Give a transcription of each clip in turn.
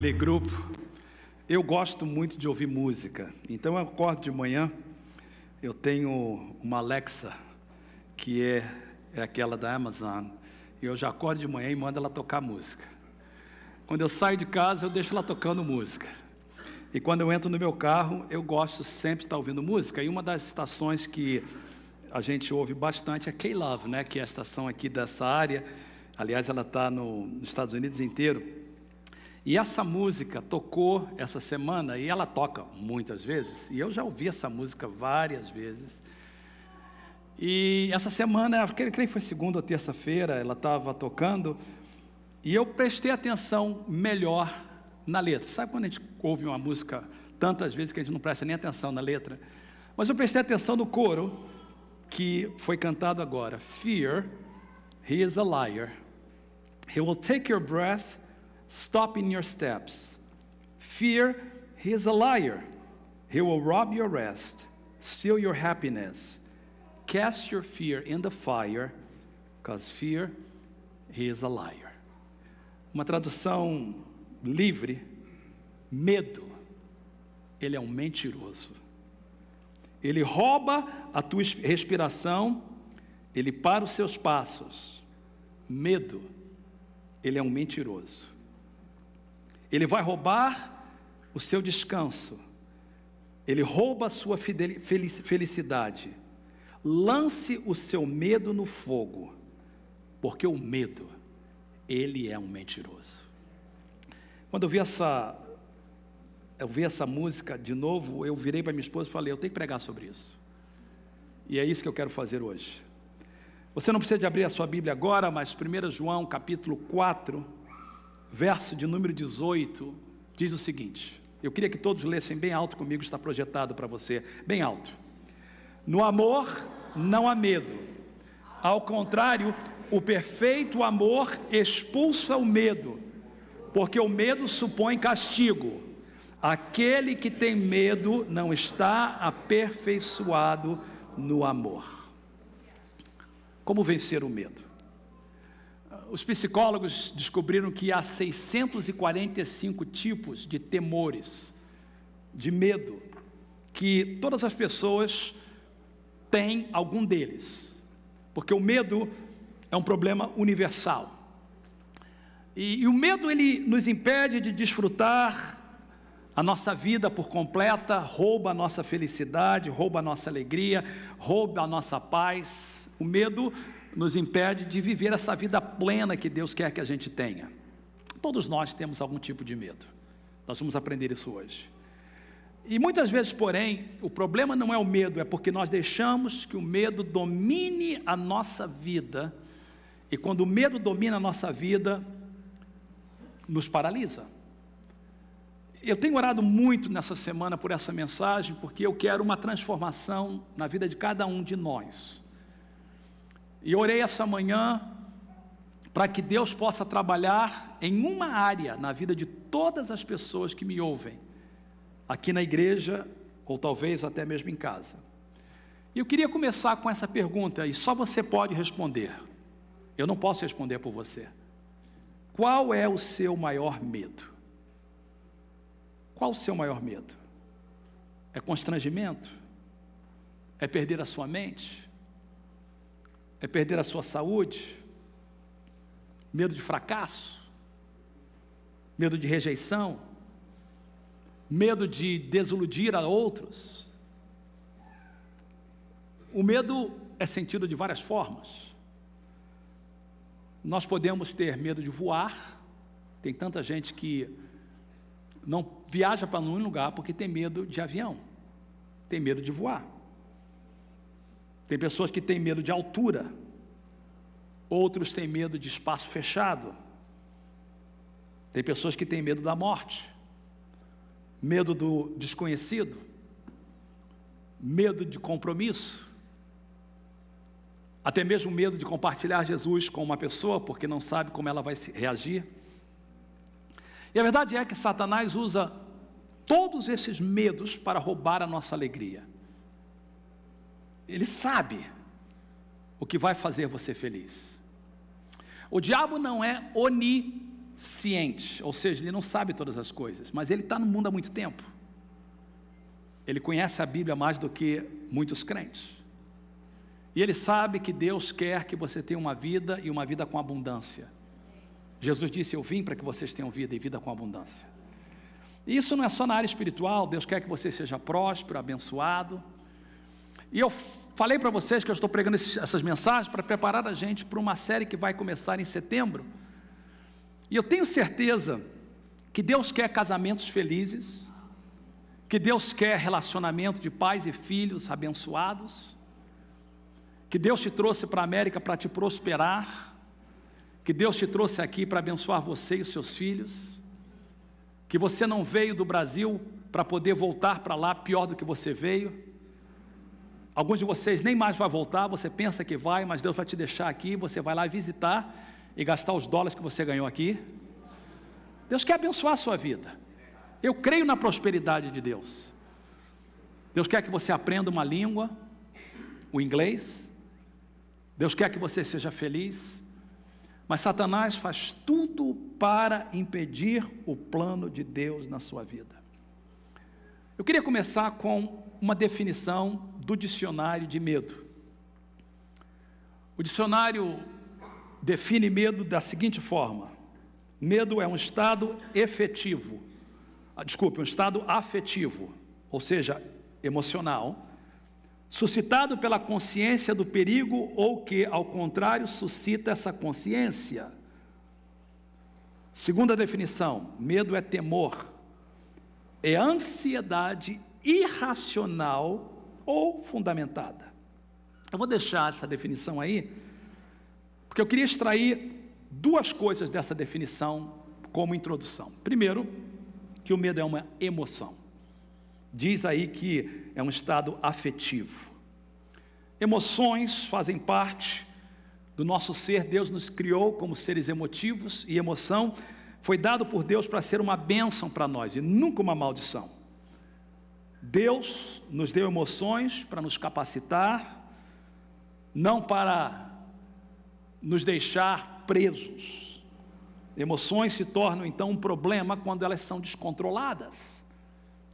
Grupo, eu gosto muito de ouvir música, então eu acordo de manhã, eu tenho uma Alexa, que é aquela da Amazon, e eu já acordo de manhã e mando ela tocar música. Quando eu saio de casa, eu deixo ela tocando música, e quando eu entro no meu carro, eu gosto sempre de estar ouvindo música, e uma das estações que a gente ouve bastante é K-Love, né, que é a estação aqui dessa área, aliás ela está nos Estados Unidos inteiro. E essa música tocou essa semana, e ela toca muitas vezes, e eu já ouvi essa música várias vezes. E essa semana, creio que foi segunda ou terça-feira, ela estava tocando, e eu prestei atenção melhor na letra. Sabe quando a gente ouve uma música tantas vezes que a gente não presta nem atenção na letra? Mas eu prestei atenção no coro, que foi cantado agora. Fear, he is a liar. He will take your breath, stop in your steps. Fear, he is a liar. He will rob your rest, steal your happiness. Cast your fear in the fire, because fear, he is a liar. Uma tradução livre: medo, ele é um mentiroso. Ele rouba a tua respiração, ele para os seus passos. Medo, ele é um mentiroso. Ele vai roubar o seu descanso. Ele rouba a sua felicidade. Lance o seu medo no fogo, porque o medo, ele é um mentiroso. Quando eu vi essa música de novo, eu virei para minha esposa e falei, eu tenho que pregar sobre isso. E é isso que eu quero fazer hoje. Você não precisa de abrir a sua Bíblia agora, mas 1 João capítulo 4, verso de número 18, diz o seguinte. Eu queria que todos lessem bem alto comigo, está projetado para você, bem alto. No amor não há medo. Ao contrário, o perfeito amor expulsa o medo, porque o medo supõe castigo. Aquele que tem medo não está aperfeiçoado no amor. Como vencer o medo? Os psicólogos descobriram que há 645 tipos de temores, de medo, que todas as pessoas têm algum deles, porque o medo é um problema universal. E o medo, ele nos impede de desfrutar a nossa vida por completa, rouba a nossa felicidade, rouba a nossa alegria, rouba a nossa paz. O medo nos impede de viver essa vida plena que Deus quer que a gente tenha. Todos nós temos algum tipo de medo. Nós vamos aprender isso hoje. E muitas vezes, porém, o problema não é o medo, é porque nós deixamos que o medo domine a nossa vida. E quando o medo domina a nossa vida, nos paralisa. Eu tenho orado muito nessa semana por essa mensagem, porque eu quero uma transformação na vida de cada um de nós. E orei essa manhã para que Deus possa trabalhar em uma área na vida de todas as pessoas que me ouvem, aqui na igreja, ou talvez até mesmo em casa. E eu queria começar com essa pergunta, e só você pode responder. Eu não posso responder por você. Qual é o seu maior medo? Qual o seu maior medo? É constrangimento? É perder a sua mente? É perder a sua saúde? Medo de fracasso? Medo de rejeição? Medo de desiludir a outros? O medo é sentido de várias formas. Nós podemos ter medo de voar. Tem tanta gente que não viaja para nenhum lugar porque tem medo de avião, tem medo de voar. Tem pessoas que têm medo de altura, outros têm medo de espaço fechado. Tem pessoas que têm medo da morte, medo do desconhecido, medo de compromisso, até mesmo medo de compartilhar Jesus com uma pessoa, porque não sabe como ela vai reagir. E a verdade é que Satanás usa todos esses medos para roubar a nossa alegria. Ele sabe o que vai fazer você feliz. O diabo não é onisciente, ou seja, ele não sabe todas as coisas, mas ele está no mundo há muito tempo. Ele conhece a Bíblia mais do que muitos crentes. E ele sabe que Deus quer que você tenha uma vida e uma vida com abundância. Jesus disse: eu vim para que vocês tenham vida e vida com abundância. E isso não é só na área espiritual. Deus quer que você seja próspero, abençoado. E eu falei para vocês que eu estou pregando essas mensagens para preparar a gente para uma série que vai começar em setembro. E eu tenho certeza que Deus quer casamentos felizes, que Deus quer relacionamento de pais e filhos abençoados, que Deus te trouxe para a América para te prosperar, que Deus te trouxe aqui para abençoar você e os seus filhos, que você não veio do Brasil para poder voltar para lá pior do que você veio. Alguns de vocês nem mais vai voltar, você pensa que vai, mas Deus vai te deixar aqui, você vai lá visitar e gastar os dólares que você ganhou aqui. Deus quer abençoar a sua vida. Eu creio na prosperidade de Deus. Deus quer que você aprenda uma língua, o inglês. Deus quer que você seja feliz. Mas Satanás faz tudo para impedir o plano de Deus na sua vida. Eu queria começar com uma definição do dicionário de medo. O dicionário define medo da seguinte forma: medo é um estado efetivo, um estado afetivo, ou seja, emocional, suscitado pela consciência do perigo ou que, ao contrário, suscita essa consciência. Segunda definição: medo é temor, é ansiedade irracional ou fundamentada. Eu vou deixar essa definição aí, porque eu queria extrair duas coisas dessa definição como introdução. Primeiro, que o medo é uma emoção. Diz aí que é um estado afetivo. Emoções fazem parte do nosso ser. Deus nos criou como seres emotivos, e emoção foi dado por Deus para ser uma bênção para nós e nunca uma maldição. Deus nos deu emoções para nos capacitar, não para nos deixar presos. Emoções se tornam então um problema quando elas são descontroladas.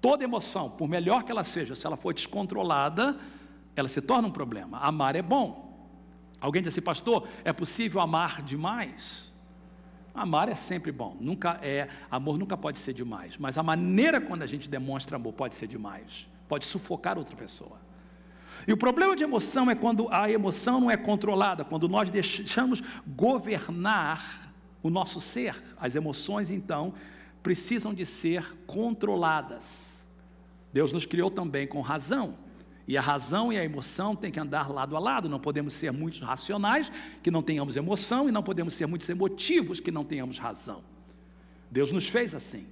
Toda emoção, por melhor que ela seja, se ela for descontrolada, ela se torna um problema. Amar é bom. Alguém diz assim: pastor, é possível amar demais? Amar é sempre bom, amor nunca pode ser demais, mas a maneira quando a gente demonstra amor pode ser demais, pode sufocar outra pessoa. E o problema de emoção é quando a emoção não é controlada, quando nós deixamos governar o nosso ser. As emoções, então, precisam de ser controladas. Deus nos criou também com razão, e a razão e a emoção têm que andar lado a lado. Não podemos ser muito racionais que não tenhamos emoção, e não podemos ser muito emotivos que não tenhamos razão. Deus nos fez assim.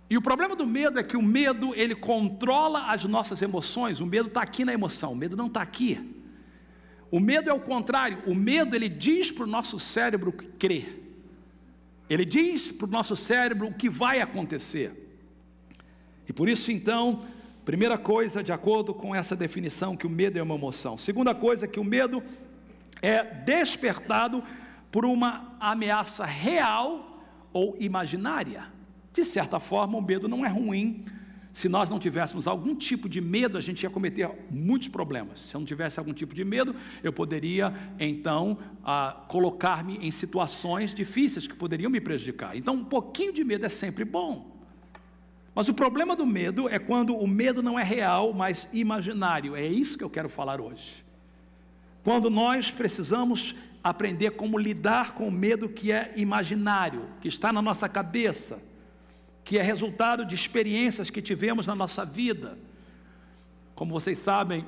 E o problema do medo é que o medo, ele controla as nossas emoções. O medo está aqui na emoção, o medo não está aqui. O medo é o contrário. O medo, ele diz para o nosso cérebro o que crer. Ele diz para o nosso cérebro o que vai acontecer. E por isso, então, primeira coisa, de acordo com essa definição, que o medo é uma emoção. Segunda coisa, que o medo é despertado por uma ameaça real ou imaginária. De certa forma, o medo não é ruim. Se nós não tivéssemos algum tipo de medo, a gente ia cometer muitos problemas. Se eu não tivesse algum tipo de medo, eu poderia, então, colocar-me em situações difíceis que poderiam me prejudicar. Então, um pouquinho de medo é sempre bom. Mas o problema do medo é quando o medo não é real, mas imaginário. É isso que eu quero falar hoje. Quando nós precisamos aprender como lidar com o medo que é imaginário, que está na nossa cabeça, que é resultado de experiências que tivemos na nossa vida. Como vocês sabem,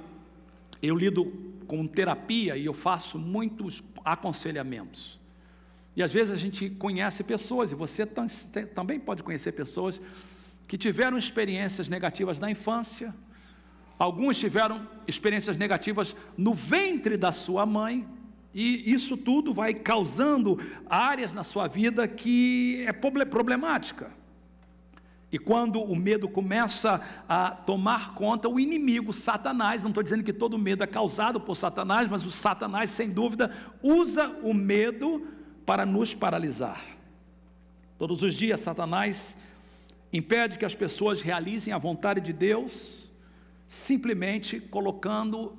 eu lido com terapia e eu faço muitos aconselhamentos. E às vezes a gente conhece pessoas, e você também pode conhecer pessoas que tiveram experiências negativas na infância. Alguns tiveram experiências negativas no ventre da sua mãe, e isso tudo vai causando áreas na sua vida que é problemática. E quando o medo começa a tomar conta, o inimigo, Satanás, não estou dizendo que todo medo é causado por Satanás, mas o Satanás, sem dúvida, usa o medo para nos paralisar. Todos os dias, Satanás impede que as pessoas realizem a vontade de Deus, simplesmente colocando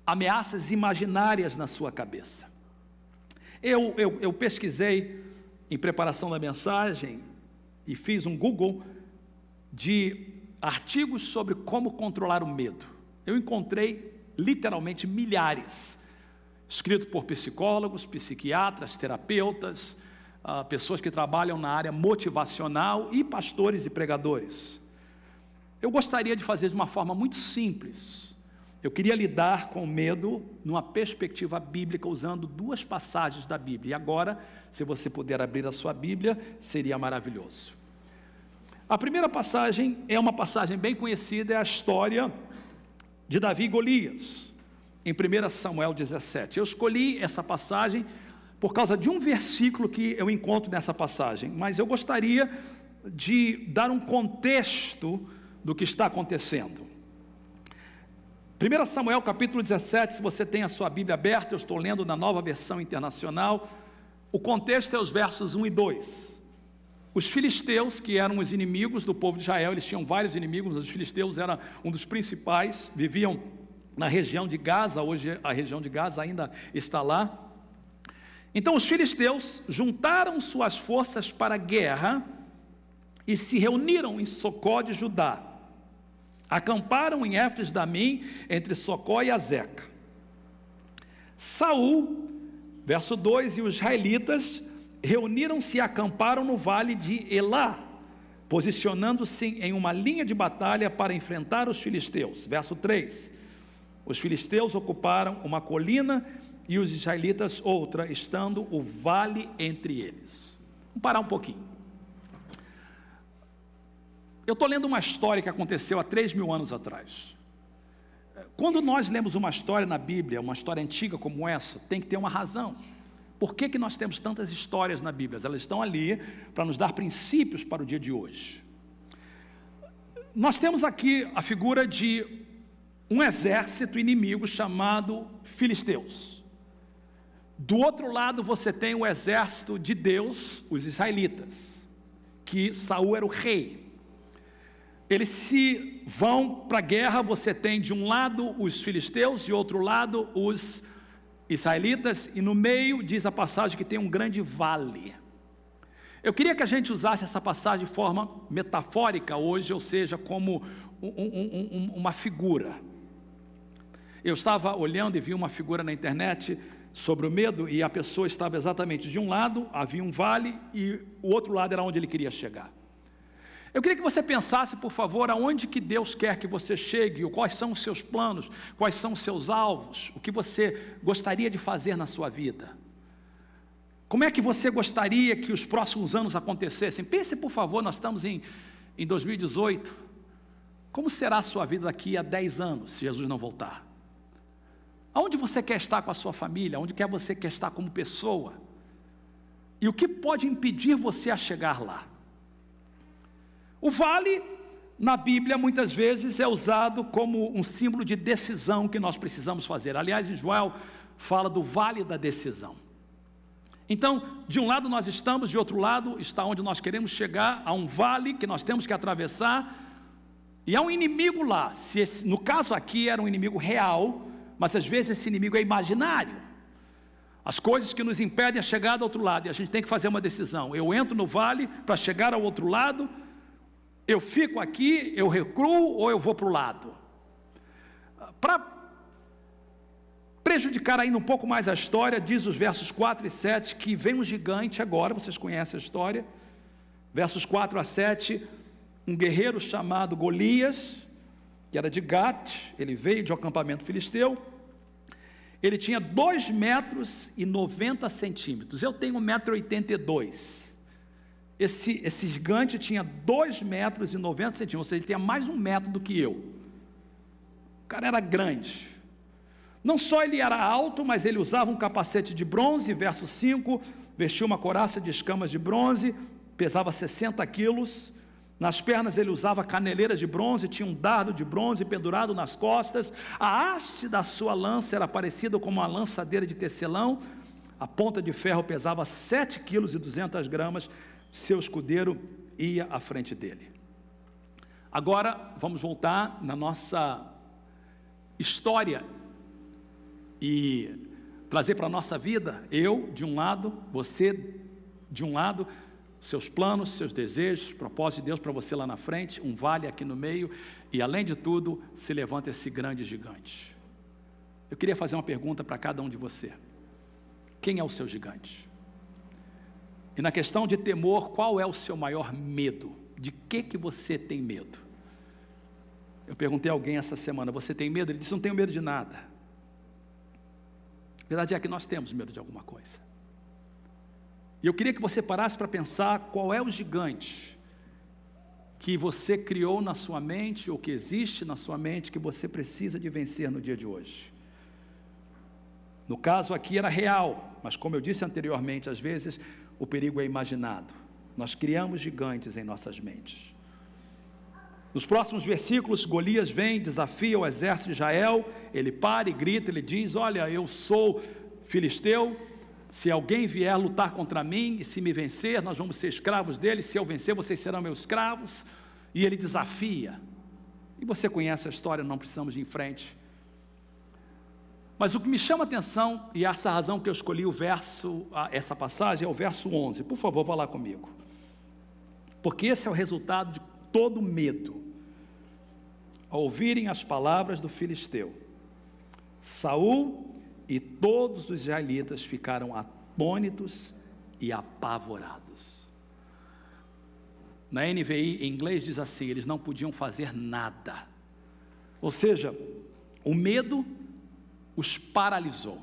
ameaças imaginárias na sua cabeça. Eu pesquisei em preparação da mensagem e fiz um Google de artigos sobre como controlar o medo. Eu encontrei literalmente milhares, escritos por psicólogos, psiquiatras, terapeutas, pessoas que trabalham na área motivacional e pastores e pregadores. Eu gostaria de fazer de uma forma muito simples. Eu queria lidar com o medo numa perspectiva bíblica, usando duas passagens da Bíblia. E agora, se você puder abrir a sua Bíblia, seria maravilhoso. A primeira passagem é uma passagem bem conhecida, é a história de Davi e Golias, em 1 Samuel 17. Eu escolhi essa passagem por causa de um versículo que eu encontro nessa passagem, mas eu gostaria de dar um contexto do que está acontecendo. 1 Samuel capítulo 17, se você tem a sua Bíblia aberta, eu estou lendo na Nova Versão Internacional, o contexto é os versos 1 e 2. Os filisteus, que eram os inimigos do povo de Israel, eles tinham vários inimigos, os filisteus eram um dos principais, viviam na região de Gaza, hoje a região de Gaza ainda está lá. Então os filisteus juntaram suas forças para a guerra e se reuniram em Socó de Judá. Acamparam em Éfes-Damim, entre Socó e Azeca. Saul, verso 2, e os israelitas reuniram-se e acamparam no vale de Elá, posicionando-se em uma linha de batalha para enfrentar os filisteus. Verso 3, os filisteus ocuparam uma colina e os israelitas outra, estando o vale entre eles. Vamos parar um pouquinho. Eu estou lendo uma história que aconteceu há 3.000 anos atrás. Quando nós lemos uma história na Bíblia, uma história antiga como essa, tem que ter uma razão. Por que nós temos tantas histórias na Bíblia? Elas estão ali para nos dar princípios para o dia de hoje. Nós temos aqui a figura de um exército inimigo chamado filisteus. Do outro lado você tem o exército de Deus, os israelitas, que Saul era o rei. Eles se vão para a guerra, você tem de um lado os filisteus, de outro lado os israelitas, e no meio diz a passagem que tem um grande vale. Eu queria que a gente usasse essa passagem de forma metafórica hoje, ou seja, como uma figura. Eu estava olhando e vi uma figura na internet sobre o medo, e a pessoa estava exatamente de um lado, havia um vale, e o outro lado era onde ele queria chegar. Eu queria que você pensasse, por favor, aonde que Deus quer que você chegue, quais são os seus planos, quais são os seus alvos, o que você gostaria de fazer na sua vida. Como é que você gostaria que os próximos anos acontecessem? Pense, por favor, nós estamos em 2018, como será a sua vida daqui a 10 anos, se Jesus não voltar? Aonde você quer estar com a sua família? Onde você quer estar como pessoa? E o que pode impedir você a chegar lá? O vale, na Bíblia, muitas vezes é usado como um símbolo de decisão que nós precisamos fazer. Aliás, em Joel fala do vale da decisão. Então, de um lado nós estamos, de outro lado está onde nós queremos chegar, a um vale que nós temos que atravessar, e há um inimigo lá. No caso aqui era um inimigo real, mas às vezes esse inimigo é imaginário. As coisas que nos impedem a chegar do outro lado, e a gente tem que fazer uma decisão. Eu entro no vale para chegar ao outro lado, eu fico aqui, eu recuo ou eu vou para o lado? Para prejudicar ainda um pouco mais a história, diz os versos 4 e 7, que vem um gigante agora, vocês conhecem a história, versos 4 a 7, um guerreiro chamado Golias, que era de Gat, ele veio de um acampamento filisteu, ele tinha 2,90 metros, eu tenho 1,82 m, esse gigante tinha 2,90 metros, ou seja, ele tinha mais 1 metro do que eu. O cara era grande. Não só ele era alto, mas ele usava um capacete de bronze, verso 5, vestia uma couraça de escamas de bronze, pesava 60 quilos, nas pernas ele usava caneleiras de bronze, tinha um dardo de bronze pendurado nas costas, a haste da sua lança era parecida com uma lançadeira de tecelão, a ponta de ferro pesava 7,2 kg, seu escudeiro ia à frente dele. Agora, vamos voltar na nossa história e trazer para a nossa vida, eu de um lado, você de um lado, seus planos, seus desejos, propósitos de Deus para você lá na frente, um vale aqui no meio, e além de tudo, se levanta esse grande gigante. Eu queria fazer uma pergunta para cada um de você: quem é o seu gigante? E na questão de temor, qual é o seu maior medo? De que você tem medo? Eu perguntei a alguém essa semana: você tem medo? Ele disse: não tenho medo de nada. A verdade é que nós temos medo de alguma coisa. E eu queria que você parasse para pensar qual é o gigante que você criou na sua mente, ou que existe na sua mente, que você precisa de vencer no dia de hoje. No caso aqui era real, mas como eu disse anteriormente, às vezes o perigo é imaginado. Nós criamos gigantes em nossas mentes. Nos próximos versículos, Golias vem, desafia o exército de Israel, ele para e grita, ele diz: olha, eu sou filisteu, se alguém vier lutar contra mim, e se me vencer, nós vamos ser escravos dele, se eu vencer, vocês serão meus escravos. E ele desafia, e você conhece a história, não precisamos ir em frente. Mas o que me chama a atenção, e essa razão que eu escolhi essa passagem, é o verso 11, por favor, vá lá comigo, porque esse é o resultado de todo medo. Ao ouvirem as palavras do filisteu, Saul e todos os israelitas ficaram atônitos e apavorados. Na NVI, em inglês, diz assim: eles não podiam fazer nada. Ou seja, o medo os paralisou.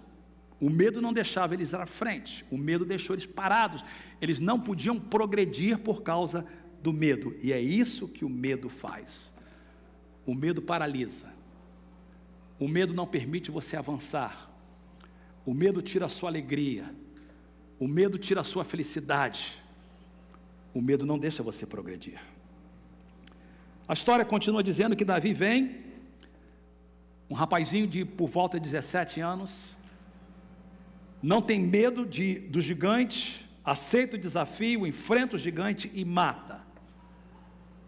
O medo não deixava eles ir à frente, o medo deixou eles parados. Eles não podiam progredir por causa do medo, e é isso que o medo faz. O medo paralisa, o medo não permite você avançar, o medo tira a sua alegria, o medo tira a sua felicidade, o medo não deixa você progredir. A história continua dizendo que Davi vem, um rapazinho de por volta de 17 anos, não tem medo do gigante, aceita o desafio, enfrenta o gigante e mata.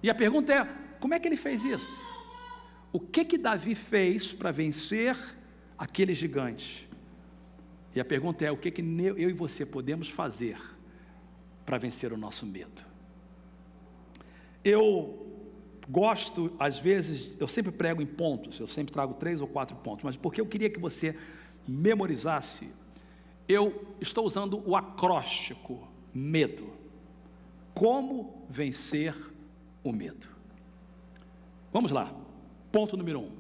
E a pergunta é: como é que ele fez isso? O que Davi fez para vencer aquele gigante? E a pergunta é: o que eu e você podemos fazer para vencer o nosso medo? Eu gosto, às vezes, eu sempre prego em pontos, eu sempre trago 3 ou 4 pontos, mas porque eu queria que você memorizasse, eu estou usando o acróstico medo. Como vencer o medo? Vamos lá. Ponto número 1,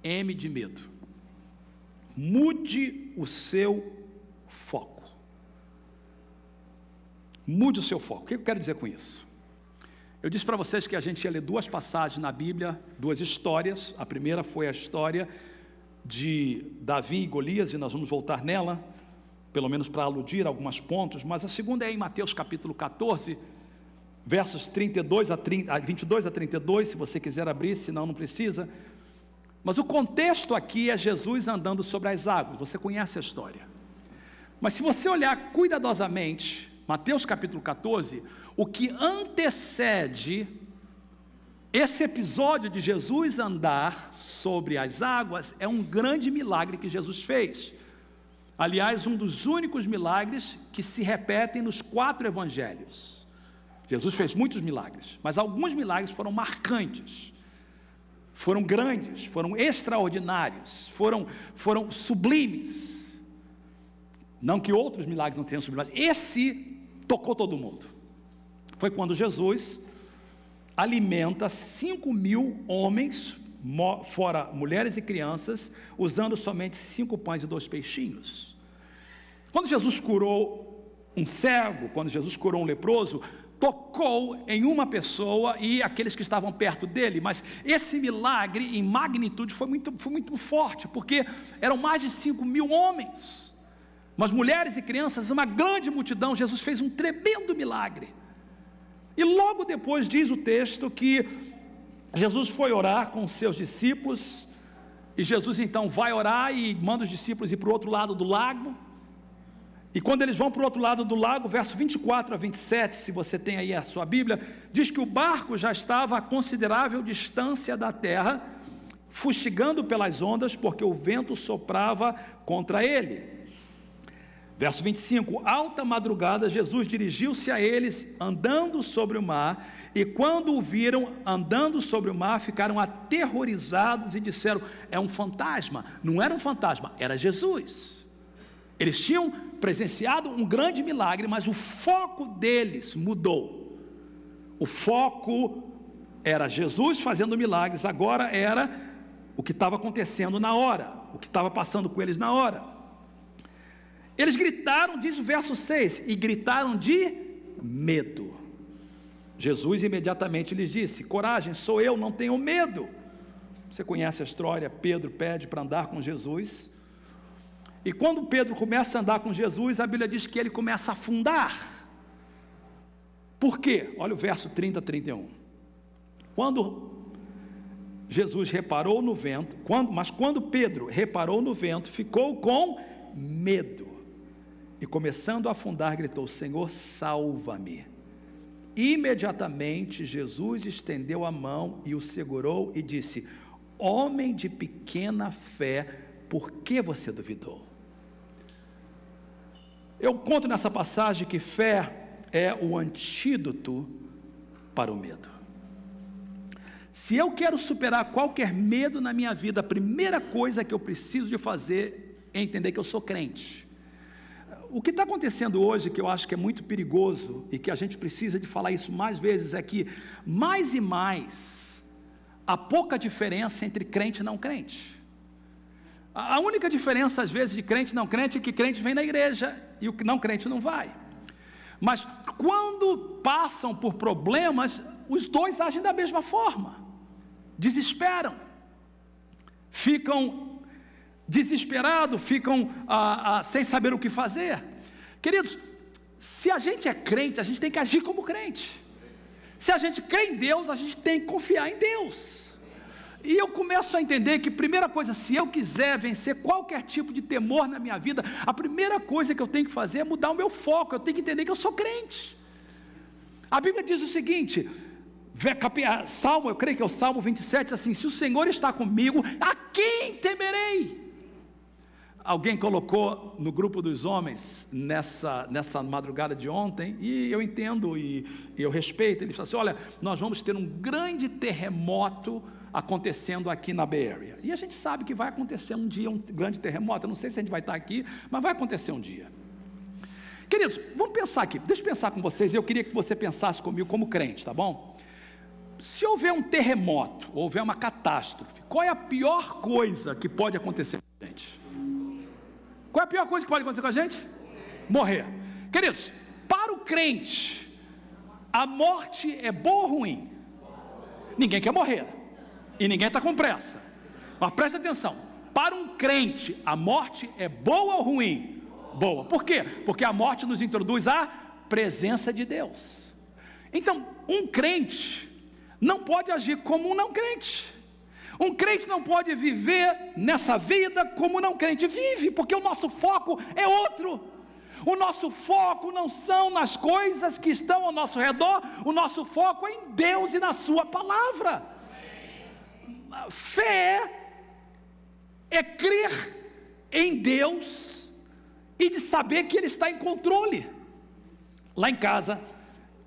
M de medo. Mude o seu foco. Mude o seu foco. O que eu quero dizer com isso? Eu disse para vocês que a gente ia ler 2 passagens na Bíblia, 2 histórias. A primeira foi a história de Davi e Golias, e nós vamos voltar nela, pelo menos para aludir a alguns pontos, mas a segunda é em Mateus capítulo 14, versos 22 a 32, se você quiser abrir, senão não precisa. Mas o contexto aqui é Jesus andando sobre as águas, você conhece a história. Mas se você olhar cuidadosamente, Mateus capítulo 14, o que antecede esse episódio de Jesus andar sobre as águas é um grande milagre que Jesus fez. Aliás, um dos únicos milagres que se repetem nos 4 evangelhos. Jesus fez muitos milagres, mas alguns milagres foram marcantes, foram grandes, foram extraordinários, foram sublimes. Não que outros milagres não tenham sublimes, mas esse tocou todo mundo. Foi quando Jesus alimenta 5.000 homens, fora mulheres e crianças, usando somente 5 pães e 2 peixinhos. Quando Jesus curou um cego, quando Jesus curou um leproso, tocou em uma pessoa e aqueles que estavam perto dele, mas esse milagre em magnitude foi muito forte, porque eram mais de 5.000 homens, mas mulheres e crianças, uma grande multidão. Jesus fez um tremendo milagre. E logo depois diz o texto que Jesus foi orar com os seus discípulos, e Jesus então vai orar e manda os discípulos ir para o outro lado do lago, E quando eles vão para o outro lado do lago, verso 24 a 27, se você tem aí a sua Bíblia, diz que o barco já estava a considerável distância da terra, fustigando pelas ondas, porque o vento soprava contra ele. Verso 25, alta madrugada, Jesus dirigiu-se a eles, andando sobre o mar, e quando o viram andando sobre o mar, ficaram aterrorizados e disseram, é um fantasma. Não era um fantasma, era Jesus. Eles tinham presenciado um grande milagre, mas o foco deles mudou. O foco era Jesus fazendo milagres, agora era o que estava acontecendo na hora, o que estava passando com eles na hora. Eles gritaram, diz o verso 6, e gritaram de medo. Jesus imediatamente lhes disse, coragem, sou eu, não tenham medo. Você conhece a história, Pedro pede para andar com Jesus. E quando Pedro começa a andar com Jesus, a Bíblia diz que ele começa a afundar. Por quê? Olha o verso 30 a 31. Quando Jesus reparou no vento, quando Pedro reparou no vento, ficou com medo. E começando a afundar, gritou, Senhor, salva-me. Imediatamente Jesus estendeu a mão e o segurou e disse, homem de pequena fé, por que você duvidou? Eu conto nessa passagem que fé é o antídoto para o medo. Se eu quero superar qualquer medo na minha vida, a primeira coisa que eu preciso de fazer é entender que eu sou crente. O que está acontecendo hoje, que eu acho que é muito perigoso, e que a gente precisa de falar isso mais vezes, é que mais e mais, há pouca diferença entre crente e não crente. A única diferença, às vezes, de crente e não crente é que crente vem na igreja e o não crente não vai. Mas quando passam por problemas, os dois agem da mesma forma. Desesperam. Ficam desesperados, ficam sem saber o que fazer. Queridos, se a gente é crente, a gente tem que agir como crente. Se a gente crê em Deus, a gente tem que confiar em Deus. E eu começo a entender que, primeira coisa, se eu quiser vencer qualquer tipo de temor na minha vida, a primeira coisa que eu tenho que fazer é mudar o meu foco. Eu tenho que entender que eu sou crente. A Bíblia diz o seguinte, Salmo, eu creio que é o Salmo 27, assim, se o Senhor está comigo, a quem temerei? Alguém colocou no grupo dos homens, nessa madrugada de ontem, e eu entendo e eu respeito, ele falou assim, olha, nós vamos ter um grande terremoto acontecendo aqui na Bay Area, e a gente sabe que vai acontecer um dia, um grande terremoto, eu não sei se a gente vai estar aqui, mas vai acontecer um dia. Queridos, vamos pensar aqui, deixa eu pensar com vocês, eu queria que você pensasse comigo como crente, tá bom? Se houver um terremoto, ou houver uma catástrofe, qual é a pior coisa que pode acontecer com a gente? Qual é a pior coisa que pode acontecer com a gente? Morrer. Queridos, para o crente, a morte é boa ou ruim? Ninguém quer morrer, e ninguém está com pressa, mas preste atenção, para um crente, a morte é boa ou ruim? Boa. Por quê? Porque a morte nos introduz à presença de Deus. Então, um crente não pode agir como um não crente. Um crente não pode viver nessa vida como um não crente vive, porque o nosso foco é outro. O nosso foco não são nas coisas que estão ao nosso redor, o nosso foco é em Deus e na sua palavra. Fé é crer em Deus e de saber que Ele está em controle. Lá em casa,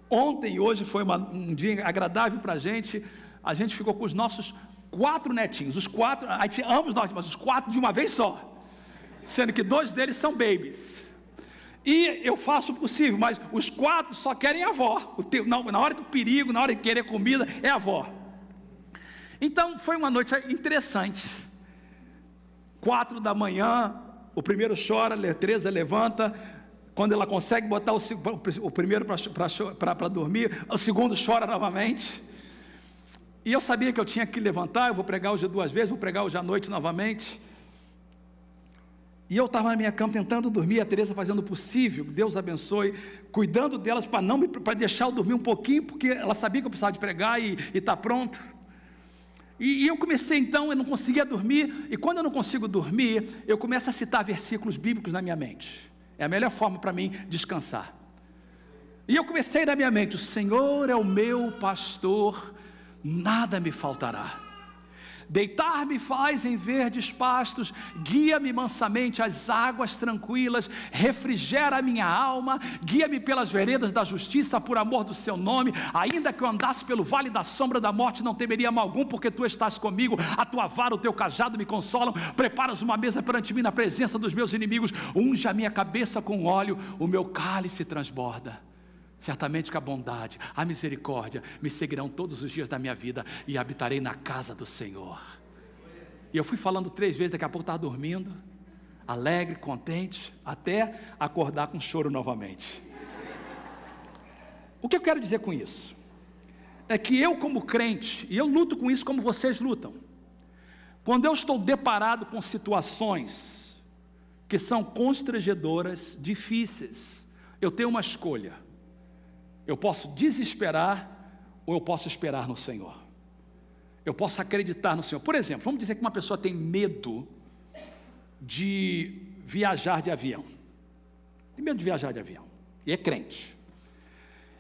ontem e hoje foi um dia agradável para a gente ficou com os nossos 4 netinhos, os 4, a gente ama os nossos, mas os 4 de uma vez só, sendo que 2 deles são babies, e eu faço o possível, mas os 4 só querem a avó, na hora do perigo, na hora de querer comida, é a avó. Então foi uma noite interessante, 4 da manhã, o primeiro chora, a Teresa levanta, quando ela consegue botar o primeiro para dormir, o segundo chora novamente, e eu sabia que eu tinha que levantar, eu vou pregar hoje 2 vezes, vou pregar hoje à noite novamente, e eu estava na minha cama tentando dormir, a Teresa fazendo o possível, Deus abençoe, cuidando delas para deixar eu dormir um pouquinho, porque ela sabia que eu precisava de pregar e está pronto, e eu comecei então, eu não conseguia dormir, e quando eu não consigo dormir, eu começo a citar versículos bíblicos na minha mente, É a melhor forma para mim descansar. E eu comecei na minha mente: o Senhor é o meu pastor, nada me faltará. Deitar-me faz em verdes pastos, guia-me mansamente às águas tranquilas, refrigera a minha alma, guia-me pelas veredas da justiça, por amor do seu nome. Ainda que eu andasse pelo vale da sombra da morte, não temeria mal algum, porque tu estás comigo, a tua vara, o teu cajado me consolam. Preparas uma mesa perante mim na presença dos meus inimigos, unge a minha cabeça com óleo, o meu cálice transborda. Certamente que a bondade, a misericórdia me seguirão todos os dias da minha vida, e habitarei na casa do Senhor. E eu fui falando 3 vezes, daqui a pouco estava dormindo, alegre, contente, até acordar com choro novamente. O que eu quero dizer com isso? É que eu, como crente, e eu luto com isso como vocês lutam, quando eu estou deparado com situações que são constrangedoras, difíceis, eu tenho uma escolha. Eu posso desesperar, ou eu posso esperar no Senhor. Eu posso acreditar no Senhor. Por exemplo, vamos dizer que uma pessoa tem medo de viajar de avião. Tem medo de viajar de avião. E é crente.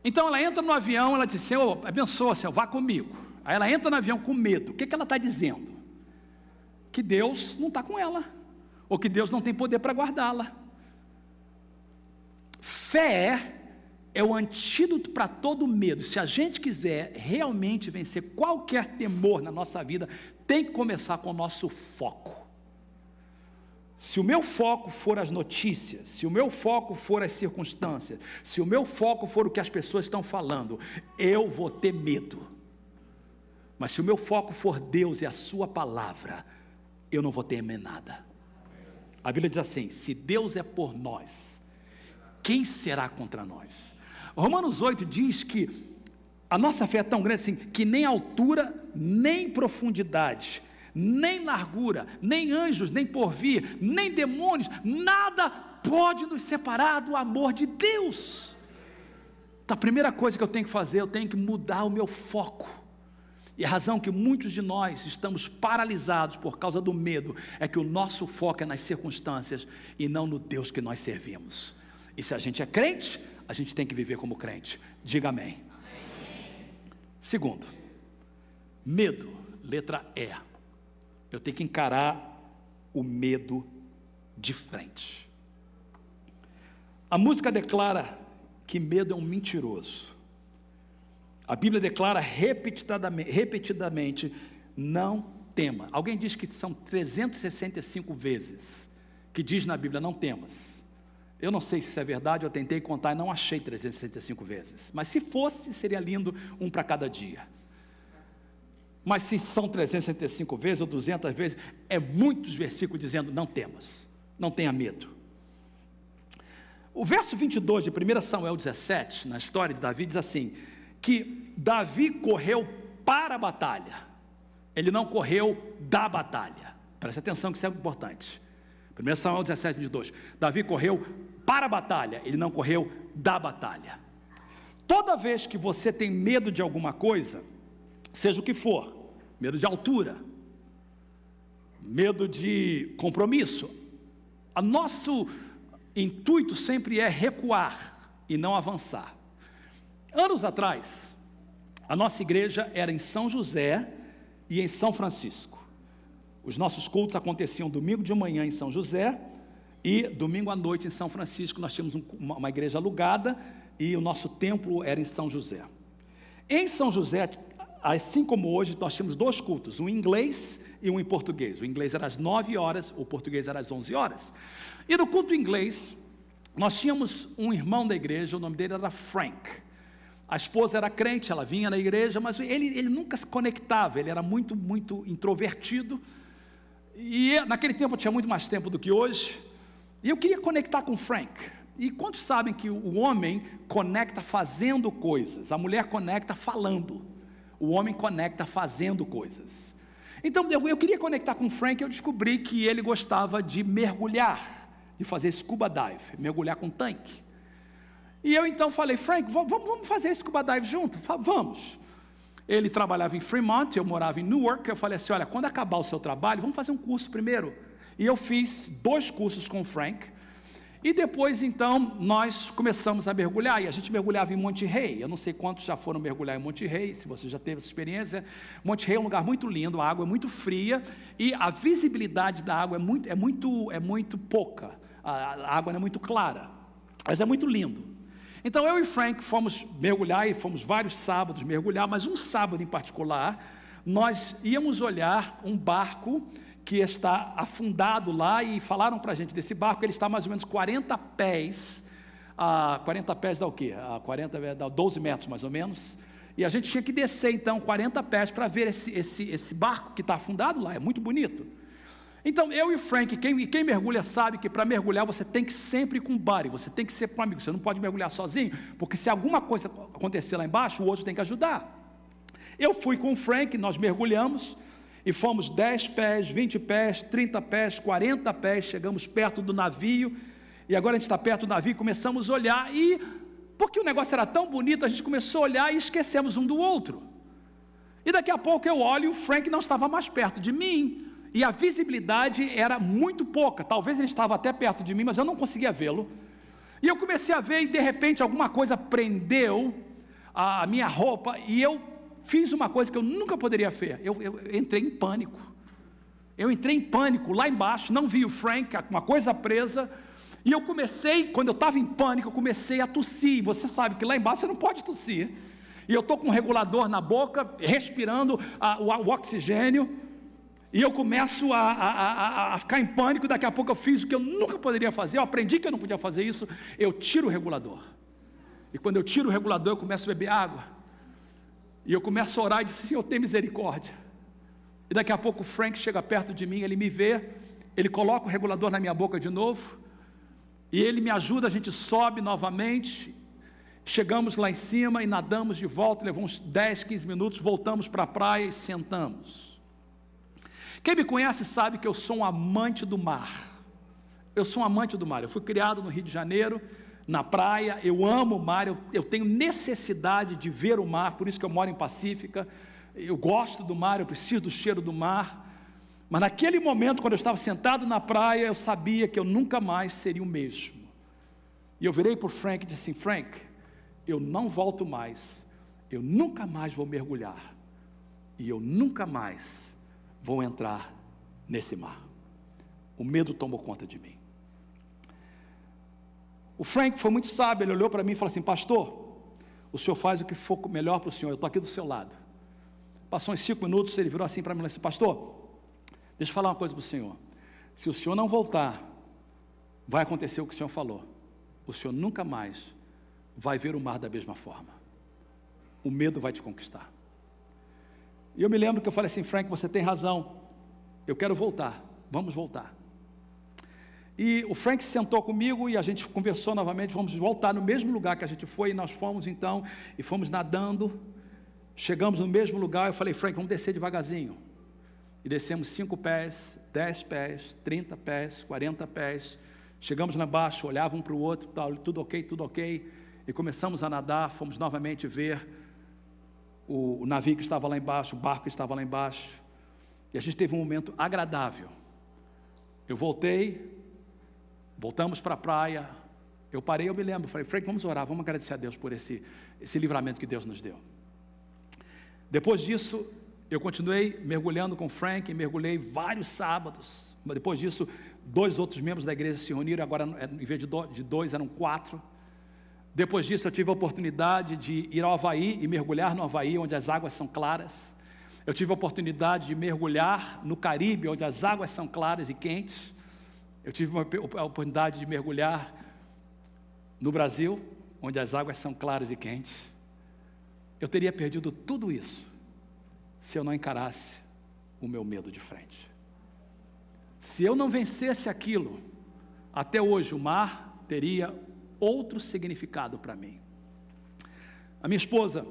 Então ela entra no avião, ela diz: Senhor, abençoa, Senhor, vá comigo. Aí ela entra no avião com medo. O que ela está dizendo? Que Deus não está com ela. Ou que Deus não tem poder para guardá-la. Fé é o antídoto para todo medo. Se a gente quiser realmente vencer qualquer temor na nossa vida, tem que começar com o nosso foco. Se o meu foco for as notícias, se o meu foco for as circunstâncias, se o meu foco for o que as pessoas estão falando, eu vou ter medo. Mas se o meu foco for Deus e a sua palavra, eu não vou temer nada. A Bíblia diz assim: se Deus é por nós, quem será contra nós? Romanos 8 diz que a nossa fé é tão grande assim, que nem altura, nem profundidade, nem largura, nem anjos, nem porvir, nem demônios, nada pode nos separar do amor de Deus. Então a primeira coisa que eu tenho que fazer, eu tenho que mudar o meu foco. E a razão que muitos de nós estamos paralisados por causa do medo, é que o nosso foco é nas circunstâncias e não no Deus que nós servimos. E se a gente é crente, a gente tem que viver como crente. Diga amém. Segundo, medo, letra E. Eu tenho que encarar o medo de frente. A música declara que medo é um mentiroso. A Bíblia declara repetidamente, não tema. Alguém diz que são 365 vezes que diz na Bíblia: não temas. Eu não sei se isso é verdade, eu tentei contar e não achei 365 vezes. Mas se fosse, seria lindo, um para cada dia. Mas se são 365 vezes ou 200 vezes, é muitos versículos dizendo: não temas, não tenha medo. O verso 22 de 1 Samuel 17, na história de Davi, diz assim, que Davi correu para a batalha, ele não correu da batalha. Preste atenção que isso é importante. 1 Samuel 17, 22, Davi correu para a batalha, ele não correu da batalha. Toda vez que você tem medo de alguma coisa, seja o que for, medo de altura, medo de compromisso, o nosso intuito sempre é recuar e não avançar. Anos atrás, a nossa igreja era em São José e em São Francisco. Os nossos cultos aconteciam domingo de manhã em São José e domingo à noite em São Francisco. Nós tínhamos uma igreja alugada e o nosso templo era em São José. Em São José, assim como hoje, nós tínhamos 2 cultos, um em inglês e um em português. O inglês era às 9 horas, o português era às 11 horas. E no culto inglês, nós tínhamos um irmão da igreja, o nome dele era Frank. A esposa era crente, ela vinha na igreja, mas ele nunca se conectava, ele era muito introvertido. E naquele tempo eu tinha muito mais tempo do que hoje, e eu queria conectar com o Frank. E quantos sabem que o homem conecta fazendo coisas, a mulher conecta falando, o homem conecta fazendo coisas. Então eu queria conectar com o Frank, eu descobri que ele gostava de mergulhar, de fazer scuba dive, mergulhar com tanque. E eu então falei: Frank, vamos fazer scuba dive junto? Vamos. Ele trabalhava em Fremont, eu morava em Newark. Eu falei assim: olha, quando acabar o seu trabalho, vamos fazer um curso primeiro. E eu fiz 2 cursos com o Frank. E depois, então, nós começamos a mergulhar, e a gente mergulhava em Monte Rei. Eu não sei quantos já foram mergulhar em Monte Rei, se você já teve essa experiência. Monte Rei é um lugar muito lindo, a água é muito fria, e a visibilidade da água é muito pouca. A água não é muito clara, mas é muito lindo. Então, eu e Frank fomos mergulhar, e fomos vários sábados mergulhar, mas um sábado em particular, nós íamos olhar um barco que está afundado lá, e falaram para a gente desse barco, ele está mais ou menos 40 pés, 40 pés dá o quê? 40 dá 12 metros mais ou menos, e a gente tinha que descer então 40 pés para ver esse barco que está afundado lá, é muito bonito. Então eu e o Frank, quem mergulha sabe que para mergulhar você tem que sempre ir com um buddy, você tem que ser com um amigo, você não pode mergulhar sozinho, porque se alguma coisa acontecer lá embaixo, o outro tem que ajudar. Eu fui com o Frank, nós mergulhamos, e fomos 10 pés, 20 pés, 30 pés, 40 pés, chegamos perto do navio, e agora a gente está perto do navio, começamos a olhar, e porque o negócio era tão bonito, a gente começou a olhar e esquecemos um do outro. E daqui a pouco eu olho e o Frank não estava mais perto de mim, e a visibilidade era muito pouca, talvez ele estava até perto de mim, mas eu não conseguia vê-lo. E eu comecei a ver, e de repente alguma coisa prendeu a minha roupa, e eu fiz uma coisa que eu nunca poderia fazer, eu entrei em pânico. Eu entrei em pânico lá embaixo, não vi o Frank, uma coisa presa, e eu comecei, quando eu estava em pânico, eu comecei a tossir. Você sabe que lá embaixo você não pode tossir, e eu estou com um regulador na boca, respirando o oxigênio, e eu começo a ficar em pânico. Daqui a pouco eu fiz o que eu nunca poderia fazer, eu aprendi que eu não podia fazer isso, eu tiro o regulador, e quando eu tiro o regulador, eu começo a beber água, e eu começo a orar e disse: Senhor, tem misericórdia. E daqui a pouco o Frank chega perto de mim, ele me vê, ele coloca o regulador na minha boca de novo, e ele me ajuda, a gente sobe novamente, chegamos lá em cima e nadamos de volta, levou uns 10, 15 minutos, voltamos para a praia e sentamos. Quem me conhece sabe que eu sou um amante do mar, eu sou um amante do mar, eu fui criado no Rio de Janeiro, na praia, eu amo o mar, eu tenho necessidade de ver o mar, por isso que eu moro em Pacífica, eu gosto do mar, eu preciso do cheiro do mar, mas naquele momento, quando eu estava sentado na praia, eu sabia que eu nunca mais seria o mesmo, e eu virei para o Frank e disse assim: Frank, eu não volto mais, eu nunca mais vou mergulhar, e eu nunca mais vou entrar nesse mar. O medo tomou conta de mim. O Frank foi muito sábio, ele olhou para mim e falou assim: pastor, o senhor faz o que for melhor para o senhor, eu estou aqui do seu lado. Passou uns 5 minutos, ele virou assim para mim e disse: pastor, deixa eu falar uma coisa para o senhor, se o senhor não voltar, vai acontecer o que o senhor falou, o senhor nunca mais vai ver o mar da mesma forma, o medo vai te conquistar. E eu me lembro que eu falei assim: Frank, você tem razão, eu quero voltar, vamos voltar. E o Frank sentou comigo e a gente conversou novamente, vamos voltar no mesmo lugar que a gente foi, e nós fomos então, e fomos nadando, chegamos no mesmo lugar, eu falei: Frank, vamos descer devagarzinho, e descemos 5 pés, 10 pés, 30 pés, 40 pés, chegamos lá embaixo, olhava um para o outro, tudo ok, e começamos a nadar, fomos novamente ver o navio que estava lá embaixo, o barco que estava lá embaixo, e a gente teve um momento agradável. Eu voltamos para a praia, eu parei, eu me lembro, falei: Frank, vamos orar, vamos agradecer a Deus por esse livramento que Deus nos deu. Depois disso, eu continuei mergulhando com o Frank, mergulhei vários sábados, mas depois disso, 2 outros membros da igreja se reuniram, agora em vez de 2, eram 4, depois disso eu tive a oportunidade de ir ao Havaí e mergulhar no Havaí, onde as águas são claras, eu tive a oportunidade de mergulhar no Caribe, onde as águas são claras e quentes, eu tive a oportunidade de mergulhar no Brasil, onde as águas são claras e quentes. Eu teria perdido tudo isso, se eu não encarasse o meu medo de frente. Se eu não vencesse aquilo, até hoje o mar teria outro significado para mim. A minha esposa,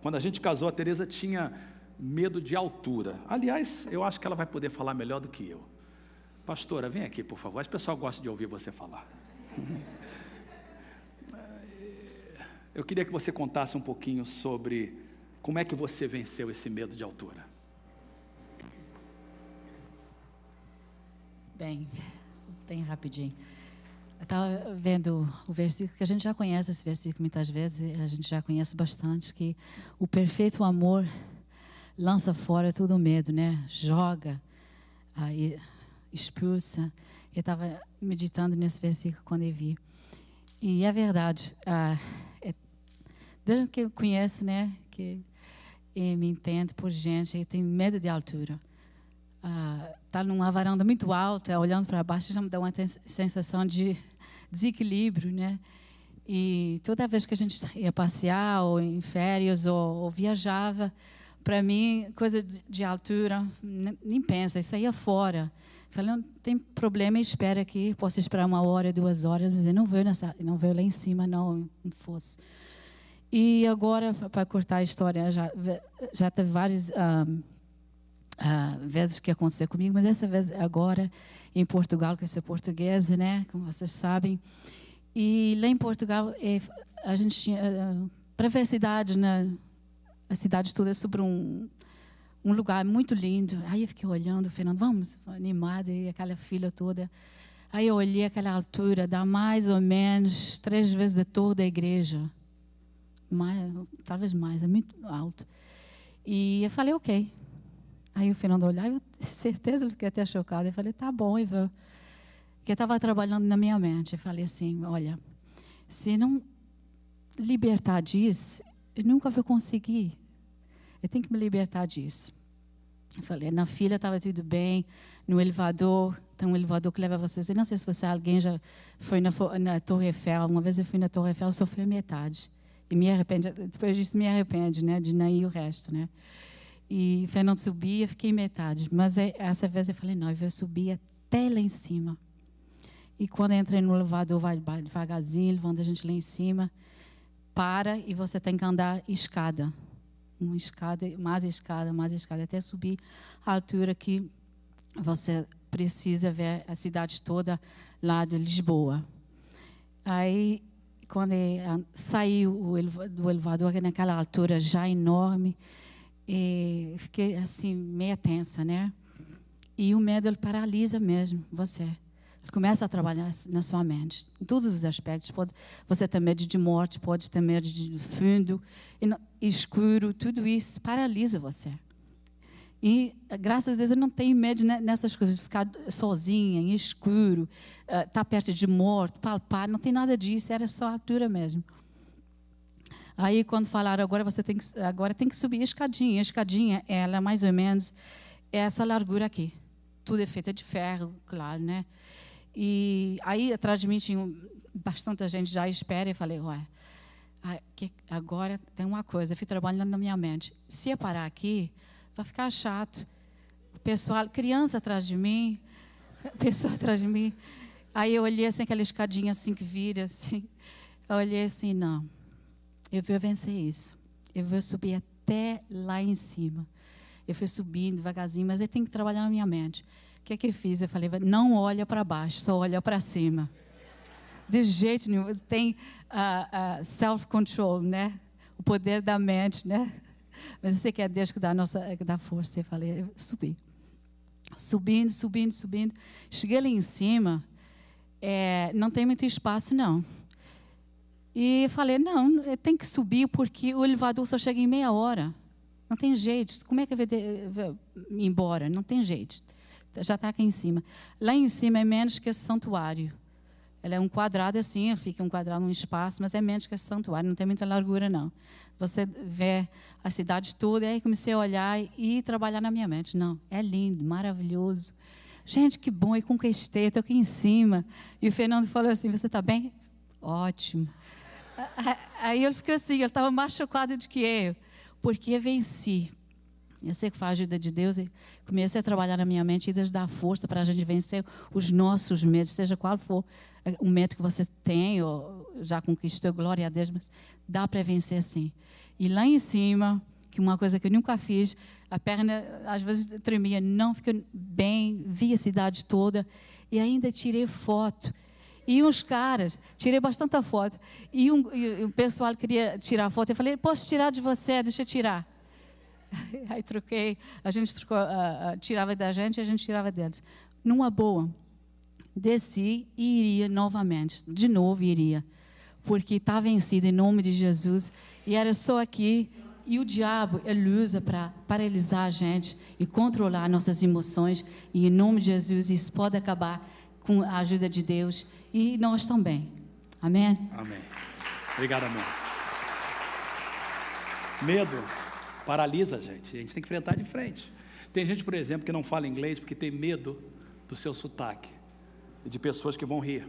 quando a gente casou, a Tereza tinha medo de altura. Aliás, eu acho que ela vai poder falar melhor do que eu. Pastora, vem aqui, por favor. As pessoas gostam de ouvir você falar. Eu queria que você contasse um pouquinho sobre como é que você venceu esse medo de altura. Bem, bem rapidinho. Eu estava vendo o versículo, que a gente já conhece esse versículo muitas vezes, a gente já conhece bastante, que o perfeito amor lança fora todo o medo, né? Joga, expulsa. Eu estava meditando nesse versículo quando eu vi. E é verdade. Desde que eu conheço, né? Que eu me entendo por gente, eu tenho medo de altura. Tá numa varanda muito alta, olhando para baixo, já me dá uma sensação de desequilíbrio, né? E toda vez que a gente ia passear, ou em férias, ou viajava, para mim, coisa de altura, nem pensa, isso aí é fora. Falei, não tem problema, espera aqui, posso esperar 1 hora, 2 horas, mas eu não vou lá em cima, não fosse. E agora, para cortar a história, já teve várias vezes que aconteceu comigo, mas essa vez agora em Portugal, que eu sou portuguesa, né, como vocês sabem. E lá em Portugal, a gente tinha, para ver a cidade, né, a cidade toda sobre um lugar muito lindo. Aí eu fiquei olhando, Fernando, vamos, animada, e aquela fila toda. Aí eu olhei aquela altura, dá mais ou menos 3 vezes de toda a igreja. Talvez mais, é muito alto. E eu falei, ok. Aí o Fernando olhou, eu certeza ele fiquei até chocado. Eu falei, tá bom, eu vou. Porque eu estava trabalhando na minha mente. Eu falei assim, olha, se não libertar disso, eu nunca vou conseguir. Eu tenho que me libertar disso. Eu falei, na fila estava tudo bem, no elevador, tem um elevador que leva vocês. Eu não sei se alguém já foi na Torre Eiffel. Uma vez eu fui na Torre Eiffel, só fui a metade. E me arrependo, depois disso me arrependo, né, de não ir o resto, né. E o Fernando subia, fiquei em metade. Mas essa vez eu falei, não, eu vou subir até lá em cima. E quando eu entrei no elevador, vai devagarzinho, levando a gente lá em cima, para e você tem que andar escada. Uma escada, mais escada, até subir a altura que você precisa ver a cidade toda lá de Lisboa. Aí, quando saiu do elevador, naquela altura já enorme, e fiquei assim, meia tensa, né? E o medo, ele paralisa mesmo você. Ele começa a trabalhar na sua mente, em todos os aspectos. Você ter medo de morte, pode ter medo de fundo, escuro, tudo isso paralisa você. E, graças a Deus, eu não tenho medo nessas coisas, de ficar sozinha, em escuro, estar perto de morto, palpar, não tem nada disso, era só a altura mesmo. Aí, quando falaram, agora tem que subir a escadinha. A escadinha, ela é mais ou menos essa largura aqui. Tudo é feito de ferro, claro, né? E aí, atrás de mim, tinha bastante gente já à espera. E falei, ué, agora tem uma coisa. Eu fui trabalhando na minha mente. Se eu parar aqui, vai ficar chato. O pessoal, criança atrás de mim, pessoa atrás de mim. Aí eu olhei assim, aquela escadinha assim que vira, assim. Eu olhei assim, não. Eu vou vencer isso. Eu vou subir até lá em cima. Eu fui subindo devagarzinho, mas eu tenho que trabalhar na minha mente. O que é que eu fiz? Eu falei, não olha para baixo, só olha para cima. De jeito nenhum. Tem self-control, né? O poder da mente, né? Mas eu sei que é Deus que dá força. Eu falei, eu subi. Subindo. Cheguei lá em cima, não tem muito espaço, não. E falei, não, tem que subir porque o elevador só chega em meia hora. Não tem jeito. Como é que eu vou ir embora? Não tem jeito. Já está aqui em cima. Lá em cima é menos que esse santuário. Ela é um quadrado assim, fica um quadrado, um espaço, mas é menos que esse santuário. Não tem muita largura, não. Você vê a cidade toda, e aí comecei a olhar e trabalhar na minha mente. Não, é lindo, maravilhoso. Gente, que bom, eu conquistei, estou aqui em cima. E o Fernando falou assim, você está bem? Ótimo. Aí ele ficou assim, ele estava mais chocado do que eu, porque eu venci. Eu sei que foi a ajuda de Deus e comecei a trabalhar na minha mente e Deus dá força para a gente vencer os nossos medos, seja qual for o medo que você tem ou já conquistou, glória a Deus, mas dá para vencer sim. E lá em cima, que uma coisa que eu nunca fiz, a perna às vezes tremia, não fiquei bem, vi a cidade toda e ainda tirei foto. E uns caras, tirei bastante foto, e o pessoal queria tirar foto, eu falei, posso tirar de você, deixa eu tirar. Aí troquei, a gente trocou, tirava da gente e a gente tirava deles. Numa boa, desci e iria novamente, de novo iria, porque está vencido em nome de Jesus, e era só aqui, e o diabo, ele usa para paralisar a gente e controlar nossas emoções, e em nome de Jesus isso pode acabar com a ajuda de Deus, e nós também, amém? Amém. Obrigado, amor. Medo paralisa a gente tem que enfrentar de frente. Tem gente, por exemplo, que não fala inglês porque tem medo do seu sotaque, de pessoas que vão rir.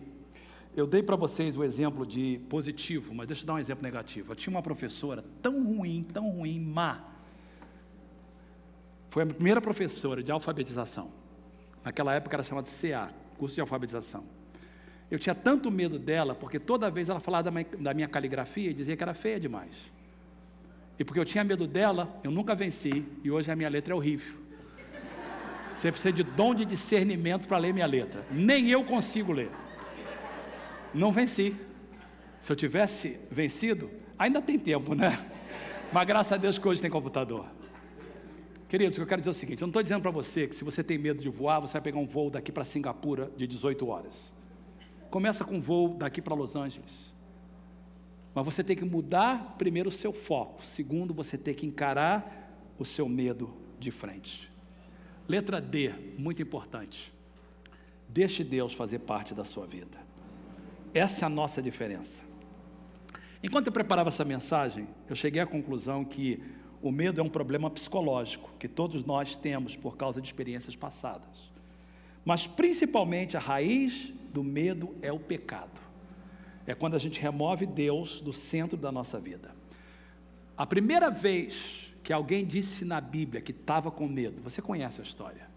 Eu dei para vocês o exemplo de positivo, mas deixa eu dar um exemplo negativo. Eu tinha uma professora tão ruim, má. Foi a minha primeira professora de alfabetização. Naquela época era chamada CA, curso de alfabetização. Eu tinha tanto medo dela, porque toda vez ela falava da minha caligrafia e dizia que era feia demais. E porque eu tinha medo dela, eu nunca venci, e hoje a minha letra é horrível. Você precisa de dom de discernimento para ler minha letra. Nem eu consigo ler. Não venci. Se eu tivesse vencido, ainda tem tempo, né? Mas graças a Deus que hoje tem computador. Queridos, o que eu quero dizer é o seguinte, eu não estou dizendo para você que se você tem medo de voar, você vai pegar um voo daqui para Singapura de 18 horas. Começa com um voo daqui para Los Angeles. Mas você tem que mudar primeiro o seu foco. Segundo, você tem que encarar o seu medo de frente. Letra D, muito importante. Deixe Deus fazer parte da sua vida. Essa é a nossa diferença. Enquanto eu preparava essa mensagem, eu cheguei à conclusão que o medo é um problema psicológico, que todos nós temos por causa de experiências passadas. Mas principalmente a raiz do medo é o pecado. É quando a gente remove Deus do centro da nossa vida. A primeira vez que alguém disse na Bíblia que estava com medo, você conhece a história,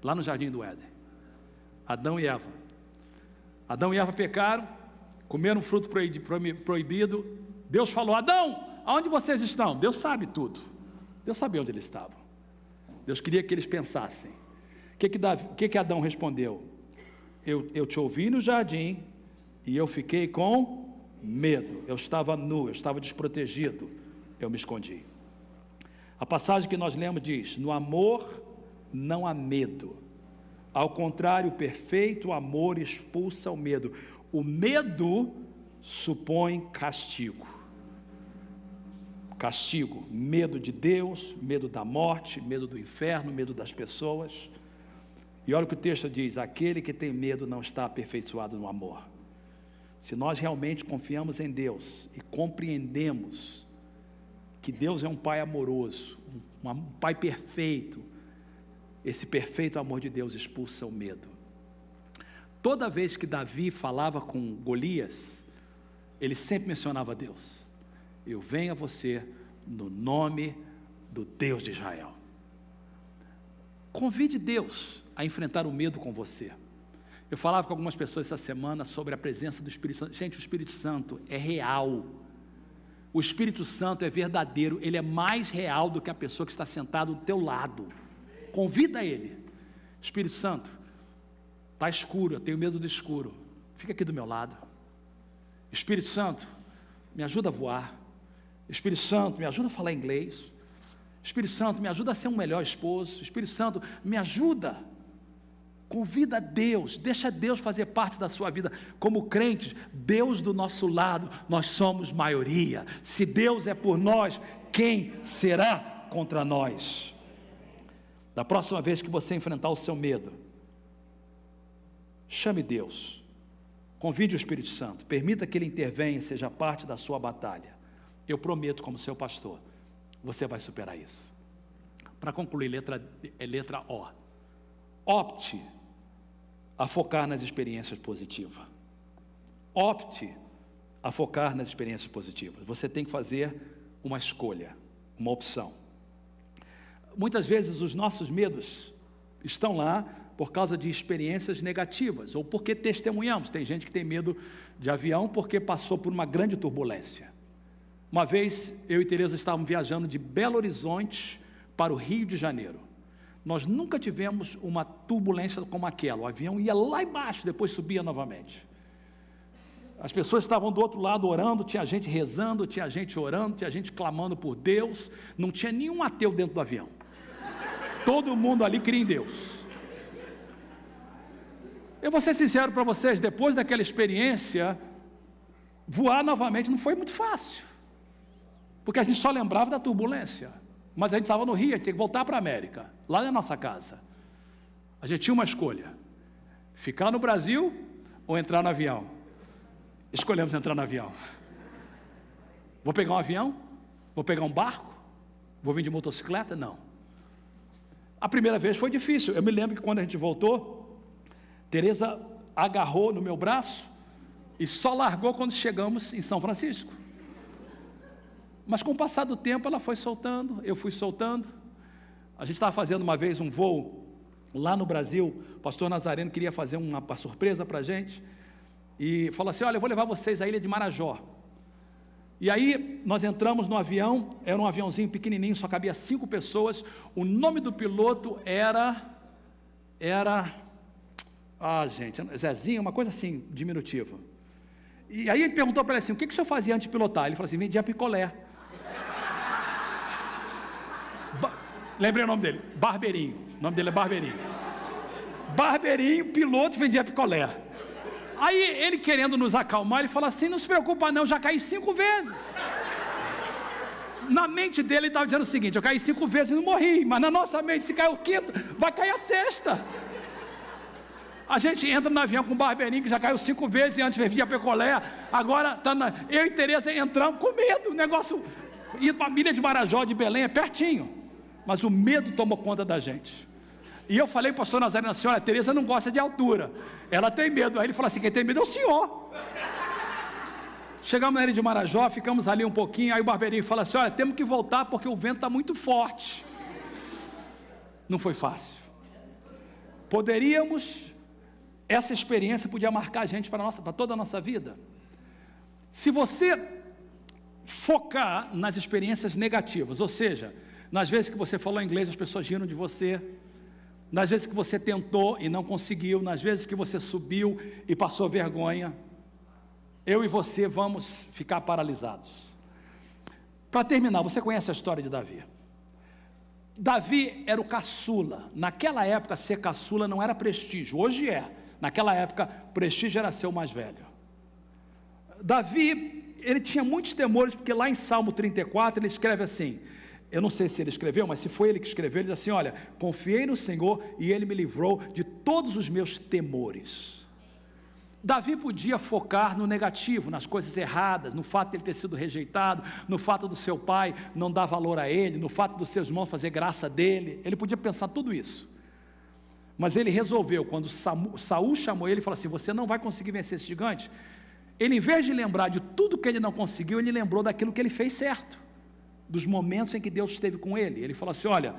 lá no Jardim do Éden, Adão e Eva. Adão e Eva pecaram, comeram um fruto proibido. Deus falou: Adão, aonde vocês estão? Deus sabe tudo. Deus sabia onde eles estavam. Deus queria que eles pensassem. O que Adão respondeu? Eu te ouvi no jardim e eu fiquei com medo. Eu estava nu, eu estava desprotegido. Eu me escondi. A passagem que nós lemos diz: no amor não há medo. Ao contrário, o perfeito amor expulsa o medo. O medo supõe castigo. Castigo, medo de Deus, medo da morte, medo do inferno, medo das pessoas. E olha o que o texto diz: aquele que tem medo não está aperfeiçoado no amor. Se nós realmente confiamos em Deus e compreendemos que Deus é um Pai amoroso, um Pai perfeito, esse perfeito amor de Deus expulsa o medo. Toda vez que Davi falava com Golias, ele sempre mencionava Deus. Eu venho a você no nome do Deus de Israel. Convide Deus a enfrentar o medo com você. Eu falava com algumas pessoas essa semana sobre a presença do Espírito Santo. Gente, o Espírito Santo é real. O Espírito Santo é verdadeiro. Ele é mais real do que a pessoa que está sentada do teu lado. Convida ele. Espírito Santo, está escuro, eu tenho medo do escuro. Fica aqui do meu lado. Espírito Santo, me ajuda a voar. Espírito Santo, me ajuda a falar inglês. Espírito Santo, me ajuda a ser um melhor esposo. Espírito Santo, me ajuda. Convida Deus, deixa Deus fazer parte da sua vida. Como crentes, Deus do nosso lado, nós somos maioria. Se Deus é por nós, quem será contra nós? Da próxima vez que você enfrentar o seu medo, chame Deus, convide o Espírito Santo, permita que Ele intervenha e seja parte da sua batalha. Eu prometo, como seu pastor, você vai superar isso. Para concluir, letra O. Opte a focar nas experiências positivas. Opte a focar nas experiências positivas. Você tem que fazer uma escolha, uma opção. Muitas vezes os nossos medos estão lá por causa de experiências negativas, ou porque testemunhamos. Tem gente que tem medo de avião porque passou por uma grande turbulência. Uma vez, eu e Tereza estávamos viajando de Belo Horizonte para o Rio de Janeiro. Nós nunca tivemos uma turbulência como aquela. O avião ia lá embaixo, depois subia novamente. As pessoas estavam do outro lado orando, tinha gente rezando, tinha gente orando, tinha gente clamando por Deus. Não tinha nenhum ateu dentro do avião. Todo mundo ali cria em Deus. Eu vou ser sincero para vocês, depois daquela experiência, voar novamente não foi muito fácil, porque a gente só lembrava da turbulência, mas a gente estava no Rio, a gente tinha que voltar para a América, lá na nossa casa. A gente tinha uma escolha, ficar no Brasil ou entrar no avião. Escolhemos entrar no avião. Vou pegar um avião? Vou pegar um barco? Vou vir de motocicleta? Não. A primeira vez foi difícil. Eu me lembro que quando a gente voltou, Tereza agarrou no meu braço e só largou quando chegamos em São Francisco. Mas com o passar do tempo ela foi soltando, eu fui soltando. A gente estava fazendo uma vez um voo lá no Brasil, o pastor Nazareno queria fazer uma surpresa para a gente, e falou assim, olha, eu vou levar vocês à ilha de Marajó. E aí nós entramos no avião, era um aviãozinho pequenininho, só cabia 5 pessoas, o nome do piloto era Zezinho, uma coisa assim, diminutiva. E aí ele perguntou para ele assim, o que o senhor fazia antes de pilotar? Ele falou assim, vendia picolé. Lembrei o nome dele, Barbeirinho, o nome dele é Barbeirinho. Barbeirinho, piloto, vendia picolé. Aí ele querendo nos acalmar, ele falou assim, não se preocupa não, já caí 5 vezes. Na mente dele ele estava dizendo o seguinte, eu caí 5 vezes e não morri, mas na nossa mente, se cair o 5º, vai cair a 6ª. A gente entra no avião com o Barbeirinho, que já caiu 5 vezes e antes vendia picolé, agora eu e Tereza entramos com medo, o negócio, ir para a ilha de Marajó, de Belém, é pertinho, mas o medo tomou conta da gente. E eu falei para o pastor Nazareno assim, olha, Tereza não gosta de altura, ela tem medo. Aí ele falou assim, quem tem medo é o senhor. Chegamos na ilha de Marajó, ficamos ali um pouquinho, aí o Barbeirinho fala assim, olha, temos que voltar porque o vento está muito forte. Não foi fácil. Essa experiência podia marcar a gente para toda a nossa vida. Se você focar nas experiências negativas, ou seja, nas vezes que você falou inglês, as pessoas riram de você, nas vezes que você tentou e não conseguiu, nas vezes que você subiu e passou vergonha, eu e você vamos ficar paralisados. Para terminar, você conhece a história de Davi? Davi era o caçula. Naquela época, ser caçula não era prestígio, hoje é. Naquela época, prestígio era ser o mais velho. Davi, ele tinha muitos temores, porque lá em Salmo 34, ele escreve assim, eu não sei se ele escreveu, mas se foi ele que escreveu, ele diz assim, olha, confiei no Senhor e Ele me livrou de todos os meus temores. Davi podia focar no negativo, nas coisas erradas, no fato de ele ter sido rejeitado, no fato do seu pai não dar valor a ele, no fato dos seus irmãos fazer graça dele, ele podia pensar tudo isso. Mas ele resolveu, quando Saul chamou ele e falou assim, você não vai conseguir vencer esse gigante, ele em vez de lembrar de tudo que ele não conseguiu, ele lembrou daquilo que ele fez certo, dos momentos em que Deus esteve com ele. Ele falou assim, olha,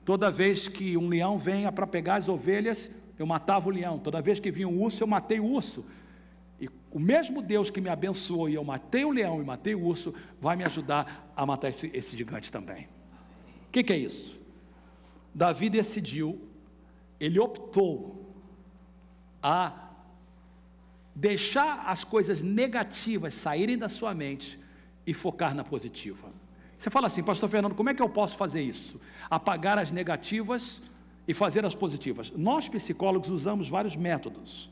toda vez que um leão venha para pegar as ovelhas, eu matava o leão, toda vez que vinha um urso, eu matei o urso, e o mesmo Deus que me abençoou e eu matei o leão e matei o urso, vai me ajudar a matar esse gigante também. O que é isso? Davi decidiu, ele optou a deixar as coisas negativas saírem da sua mente e focar na positiva. Você fala assim, pastor Fernando, como é que eu posso fazer isso? Apagar as negativas e fazer as positivas. Nós psicólogos usamos vários métodos.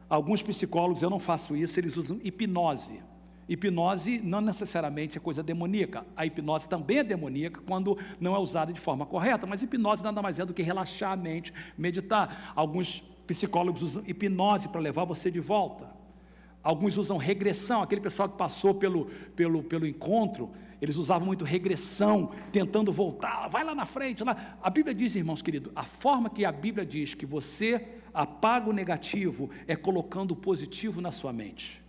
Alguns psicólogos, eu não faço isso, eles usam hipnose. Hipnose não necessariamente é coisa demoníaca. A hipnose também é demoníaca quando não é usada de forma correta, mas hipnose nada mais é do que relaxar a mente, meditar. Alguns psicólogos usam hipnose para levar você de volta. Alguns usam regressão, aquele pessoal que passou pelo encontro, eles usavam muito regressão, tentando voltar, vai lá na frente. Lá. A Bíblia diz, irmãos queridos, a forma que a Bíblia diz que você apaga o negativo é colocando o positivo na sua mente.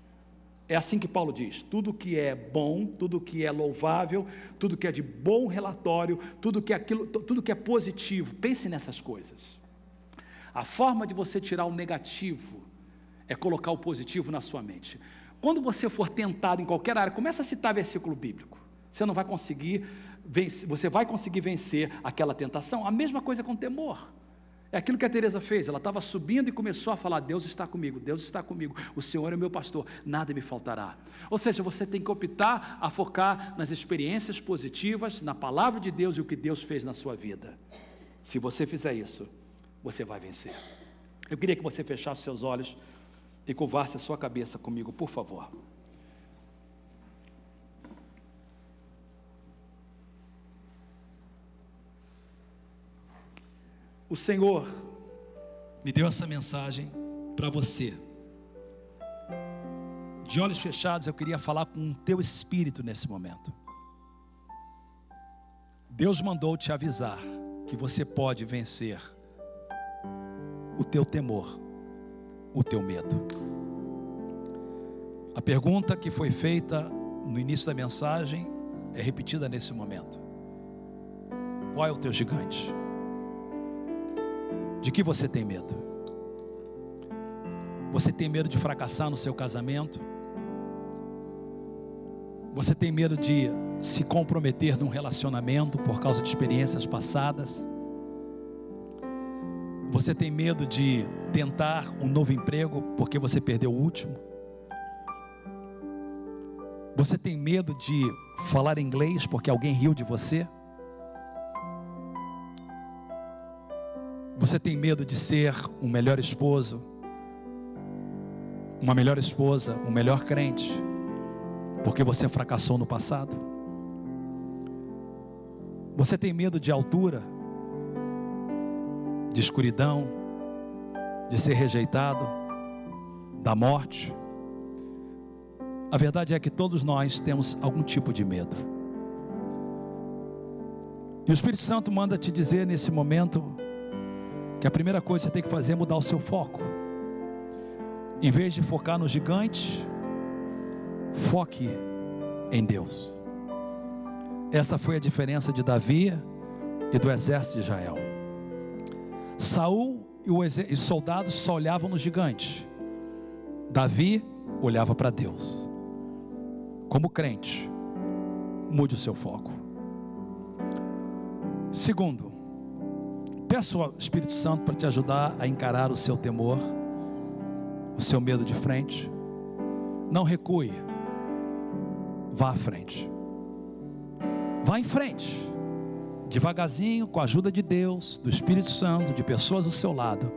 É assim que Paulo diz, tudo que é bom, tudo que é louvável, tudo que é de bom relatório, tudo que é positivo, pense nessas coisas. A forma de você tirar o negativo é colocar o positivo na sua mente. Quando você for tentado em qualquer área, começa a citar versículo bíblico. Você não vai conseguir vencer, você vai conseguir vencer aquela tentação. A mesma coisa com temor. É aquilo que a Tereza fez, ela estava subindo e começou a falar, Deus está comigo, o Senhor é meu pastor, nada me faltará. Ou seja, você tem que optar a focar nas experiências positivas, na palavra de Deus e o que Deus fez na sua vida. Se você fizer isso, você vai vencer. Eu queria que você fechasse seus olhos e curvasse a sua cabeça comigo, por favor. O Senhor me deu essa mensagem para você. De olhos fechados, eu queria falar com o teu espírito nesse momento. Deus mandou te avisar que você pode vencer o teu temor, o teu medo. A pergunta que foi feita no início da mensagem é repetida nesse momento. Qual é o teu gigante? De que você tem medo? Você tem medo de fracassar no seu casamento? Você tem medo de se comprometer num relacionamento por causa de experiências passadas? Você tem medo de tentar um novo emprego porque você perdeu o último? Você tem medo de falar inglês porque alguém riu de você? Você tem medo de ser um melhor esposo, uma melhor esposa, um melhor crente, porque você fracassou no passado? Você tem medo de altura, de escuridão, de ser rejeitado, da morte? A verdade é que todos nós temos algum tipo de medo. E o Espírito Santo manda te dizer nesse momento que a primeira coisa que você tem que fazer é mudar o seu foco. Em vez de focar no gigante, foque em Deus. Essa foi a diferença de Davi e do exército de Israel. Saul e os soldados só olhavam no gigante. Davi olhava para Deus. Como crente, mude o seu foco. Segundo, peço ao Espírito Santo para te ajudar a encarar o seu temor, o seu medo de frente. Não recue, vá à frente. Vá em frente, devagarzinho, com a ajuda de Deus, do Espírito Santo, de pessoas do seu lado.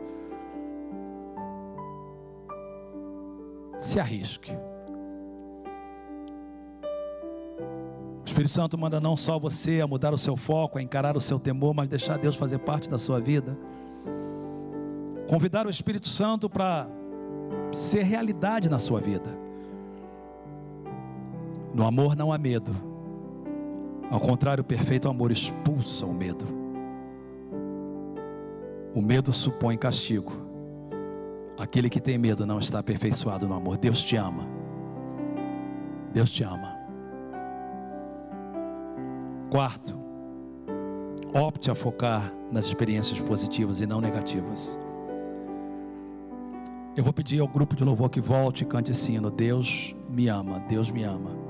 Se arrisque. O Espírito Santo manda não só você a mudar o seu foco, a encarar o seu temor, mas deixar Deus fazer parte da sua vida. Convidar o Espírito Santo para ser realidade na sua vida. No amor não há medo. Ao contrário, o perfeito amor expulsa o medo. O medo supõe castigo. Aquele que tem medo não está aperfeiçoado no amor. Deus te ama. Deus te ama. Quarto, opte a focar nas experiências positivas e não negativas. Eu vou pedir ao grupo de louvor que volte e cante esse hino. Deus me ama, Deus me ama.